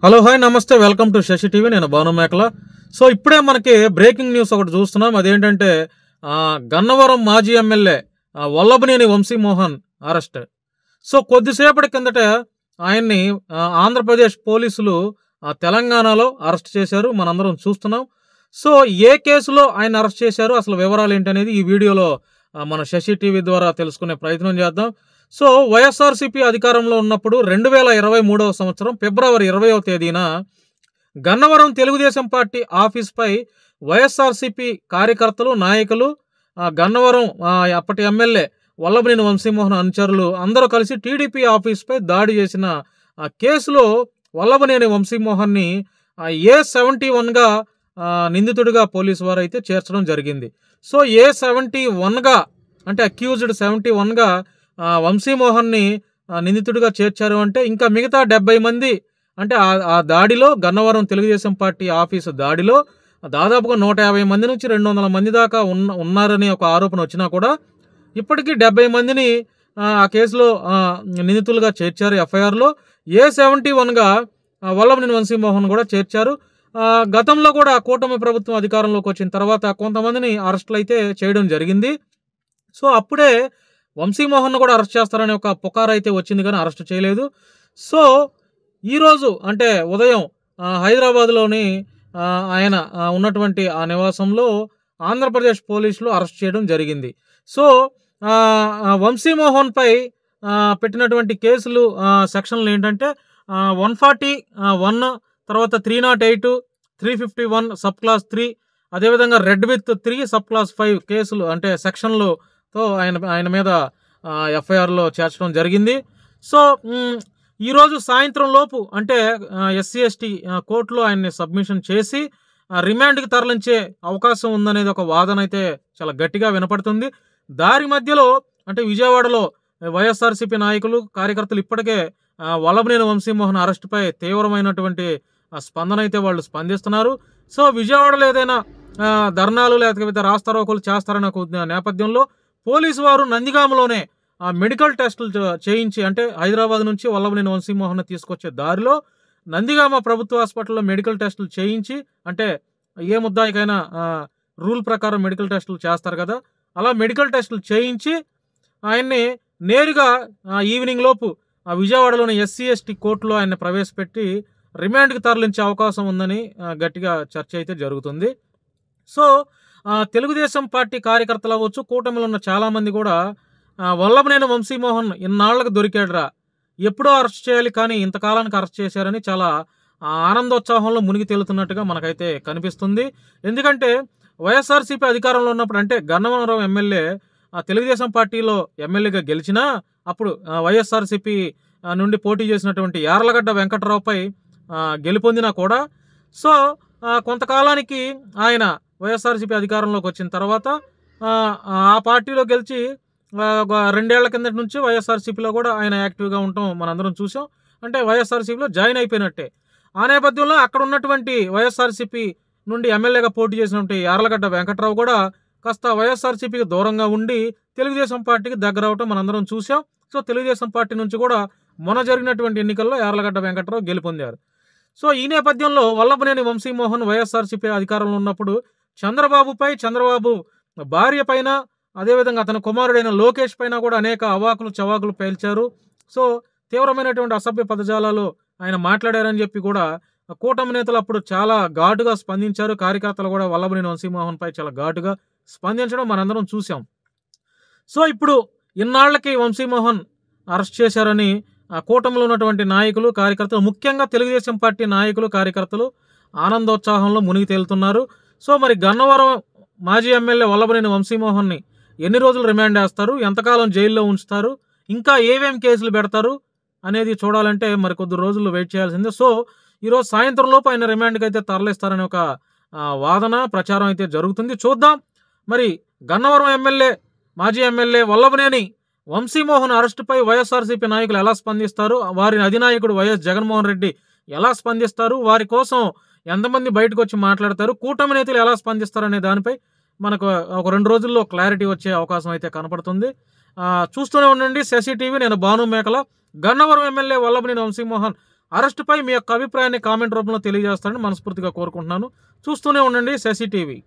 Hello hi నమస్తే welcome to Shashi TV. నేను భాను మేకల. సో ఇప్పుడే మనకి బ్రేకింగ్ న్యూస్ ఒకటి చూస్తున్నాం. అదేంటంటే గన్నవరం మాజీ MLA Vallabhaneni Vamsi Mohan arrest. So కొద్దిసేపటి కిందట ఆయన్ని ఆంధ్రప్రదేశ్ పోలీసులు తెలంగాణలో అరెస్ట్ చేశారు. మనందరం చూస్తున్నాం. సో ఏ కేసులో ఆయన అరెస్ట్ చేశారు, అసలు వివరాలు ఏంటనేది ఈ వీడియోలో మన శశి టీవీ ద్వారా తెలుసుకునే ప్రయత్నం చేద్దాం. సో వైఎస్ఆర్సీపీ అధికారంలో ఉన్నప్పుడు 2023 సంవత్సరం ఫిబ్రవరి 20వ తేదీన గన్నవరం తెలుగుదేశం పార్టీ ఆఫీస్పై వైఎస్ఆర్సీపీ కార్యకర్తలు, నాయకులు, గన్నవరం అప్పటి ఎమ్మెల్యే వల్లభనేని వంశీమోహన్ అనుచరులు అందరూ కలిసి టీడీపీ ఆఫీస్పై దాడి చేసిన కేసులో వల్లభనేని వంశీమోహన్ని A71గా నిందితుడిగా పోలీసు వారు అయితే చేర్చడం జరిగింది. సో A71గా అంటే అక్యూజ్డ్ 71గా వంశీమోహన్ని నిందితుడిగా చేర్చారు. అంటే ఇంకా మిగతా 70 మంది అంటే ఆ దాడిలో గన్నవరం తెలుగుదేశం పార్టీ ఆఫీసు దాడిలో దాదాపుగా 150 మంది నుంచి 200 మంది దాకా ఉన్నారని ఒక ఆరోపణ వచ్చినా కూడా ఇప్పటికీ 70 మందిని ఆ కేసులో నిందితులుగా చేర్చారు. ఎఫ్ఐఆర్లో A71గా వల్లభనేని వంశీమోహన్ కూడా చేర్చారు. గతంలో కూడా కూటమి ప్రభుత్వం అధికారంలోకి వచ్చిన తర్వాత కొంతమందిని అరెస్టులు అయితే చేయడం జరిగింది. సో అప్పుడే వంశీమోహన్ కూడా అరెస్ట్ చేస్తారనే ఒక పుకారు అయితే వచ్చింది, కానీ అరెస్ట్ చేయలేదు. సో ఈరోజు అంటే ఉదయం హైదరాబాద్లోని ఆయన ఉన్నటువంటి ఆ నివాసంలో ఆంధ్రప్రదేశ్ పోలీసులు అరెస్ట్ చేయడం జరిగింది. సో వంశీమోహన్పై పెట్టినటువంటి కేసులు సెక్షన్లు ఏంటంటే 141, తర్వాత 308, 351 సబ్ క్లాస్ 3, అదేవిధంగా రెడ్ విత్ 3 సబ్ క్లాస్ 5 కేసులు అంటే సెక్షన్లుతో ఆయన మీద ఎఫ్ఐఆర్లో చేర్చడం జరిగింది. సో ఈరోజు సాయంత్రం లోపు అంటే SC/ST కోర్టులో ఆయన్ని సబ్మిషన్ చేసి రిమాండ్కి తరలించే అవకాశం ఉందనేది ఒక వాదన అయితే చాలా గట్టిగా వినపడుతుంది. దారి మధ్యలో అంటే విజయవాడలో వైఎస్ఆర్సీపీ నాయకులు, కార్యకర్తలు ఇప్పటికే వల్లభనేని వంశీమోహన్ అరెస్టుపై తీవ్రమైనటువంటి స్పందన అయితే వాళ్ళు స్పందిస్తున్నారు. సో విజయవాడలో ఏదైనా ధర్నాలు లేకపోతే రాస్తారోకోలు చేస్తారన్న నేపథ్యంలో పోలీసు వారు నందిగామలోనే మెడికల్ టెస్టులు చేయించి అంటే హైదరాబాద్ నుంచి వల్లభనేని వంశీమోహన్ తీసుకొచ్చే దారిలో నందిగామ ప్రభుత్వ హాస్పిటల్లో మెడికల్ టెస్టులు చేయించి, అంటే ఏ ముద్దాయికైనా రూల్ ప్రకారం మెడికల్ టెస్టులు చేస్తారు కదా, అలా మెడికల్ టెస్టులు చేయించి ఆయన్ని నేరుగా ఈవినింగ్ లోపు విజయవాడలోని SC/ST కోర్టులో ఆయన ప్రవేశపెట్టి రిమాండ్కి తరలించే అవకాశం ఉందని గట్టిగా చర్చ అయితే జరుగుతుంది. సో తెలుగుదేశం పార్టీ కార్యకర్తలు అవ్వచ్చు, కూటమిలో ఉన్న చాలామంది కూడా వల్లభనేని వంశీమోహన్ ఇన్నాళ్లకు దొరికాడురా, ఎప్పుడో అరెస్ట్ చేయాలి కానీ ఇంతకాలానికి అరెస్ట్ చేశారని చాలా ఆనందోత్సాహంలో మునిగి తేలుతున్నట్టుగా మనకైతే కనిపిస్తుంది. ఎందుకంటే వైఎస్ఆర్సీపీ అధికారంలో ఉన్నప్పుడు అంటే గన్నవరం ఎమ్మెల్యే తెలుగుదేశం పార్టీలో ఎమ్మెల్యేగా గెలిచినా అప్పుడు వైఎస్ఆర్సీపీ నుండి పోటీ చేసినటువంటి యార్లగడ్డ వెంకట్రావుపై గెలుపొందినా కూడా సో కొంతకాలానికి ఆయన వైఎస్ఆర్సీపీ అధికారంలోకి వచ్చిన తర్వాత ఆ పార్టీలో గెలిచి 2 ఏళ్ల కిందటి నుంచి వైఎస్ఆర్సీపీలో కూడా ఆయన యాక్టివ్గా ఉండటం మనందరం చూసాం. అంటే వైఎస్ఆర్సీపీలో జాయిన్ అయిపోయినట్టే. ఆ నేపథ్యంలో అక్కడ ఉన్నటువంటి వైఎస్ఆర్సీపీ నుండి ఎమ్మెల్యేగా పోటీ చేసినటువంటి యార్లగడ్డ వెంకట్రావు కూడా కాస్త వైఎస్ఆర్సీపీకి దూరంగా ఉండి తెలుగుదేశం పార్టీకి దగ్గర అవటం మనందరం చూసాం. సో తెలుగుదేశం పార్టీ నుంచి కూడా మొన్న జరిగినటువంటి ఎన్నికల్లో యార్లగడ్డ వెంకట్రావు గెలుపొందారు. సో ఈ నేపథ్యంలో వల్లభనేని వంశీమోహన్ వైఎస్ఆర్సీపీ అధికారంలో ఉన్నప్పుడు చంద్రబాబు భార్య పైన, అదేవిధంగా అతని కుమారుడైన లోకేష్ పైన కూడా అనేక అవాకులు చవాకులు పేల్చారు. సో తీవ్రమైనటువంటి అసభ్య పదజాలాలు ఆయన మాట్లాడారని చెప్పి కూడా కూటమి నేతలు అప్పుడు చాలా ఘాటుగా స్పందించారు. కార్యకర్తలు కూడా వల్లభనేని వంశీమోహన్పై చాలా ఘాటుగా స్పందించడం మనందరం చూసాం. సో ఇప్పుడు ఇన్నాళ్లకి వంశీమోహన్ అరెస్ట్ చేశారని కూటమిలో ఉన్నటువంటి నాయకులు, కార్యకర్తలు, ముఖ్యంగా తెలుగుదేశం పార్టీ నాయకులు, కార్యకర్తలు ఆనందోత్సాహంలో మునిగి తేలుతున్నారు. సో మరి గన్నవరం మాజీ ఎమ్మెల్యే వల్లభనేని వంశీమోహన్ని ఎన్ని రోజులు రిమాండ్ వేస్తారు, ఎంతకాలం జైల్లో ఉంచుతారు, ఇంకా ఏమేం కేసులు పెడతారు అనేది చూడాలంటే మరి కొద్ది రోజులు వెయిట్ చేయాల్సిందే. సో ఈరోజు సాయంత్రం లోపు ఆయన రిమాండ్కి అయితే తరలిస్తారనే ఒక వాదన, ప్రచారం అయితే జరుగుతుంది. చూద్దాం మరి గన్నవరం మాజీ ఎమ్మెల్యే వల్లభనేని వంశీమోహన్ అరెస్టుపై వైఎస్ఆర్సీపీ నాయకులు ఎలా స్పందిస్తారు, వారి అధినాయకుడు వైఎస్ జగన్మోహన్ రెడ్డి ఎలా స్పందిస్తారు, వారి కోసం ఎంతమంది బయటకు వచ్చి మాట్లాడతారు, కూటమి నేతలు ఎలా స్పందిస్తారు అనే దానిపై మనకు ఒక 2 రోజుల్లో క్లారిటీ వచ్చే అవకాశం అయితే కనపడుతుంది. చూస్తూనే ఉండండి శశి టీవీ. నేను భాను మేకల. గన్నవరం ఎమ్మెల్యే వల్లభనేని వంశీమోహన్ అరెస్ట్పై మీ యొక్క అభిప్రాయాన్ని కామెంట్ రూపంలో తెలియజేస్తారని మనస్ఫూర్తిగా కోరుకుంటున్నాను. చూస్తూనే ఉండండి శశి టీవీ.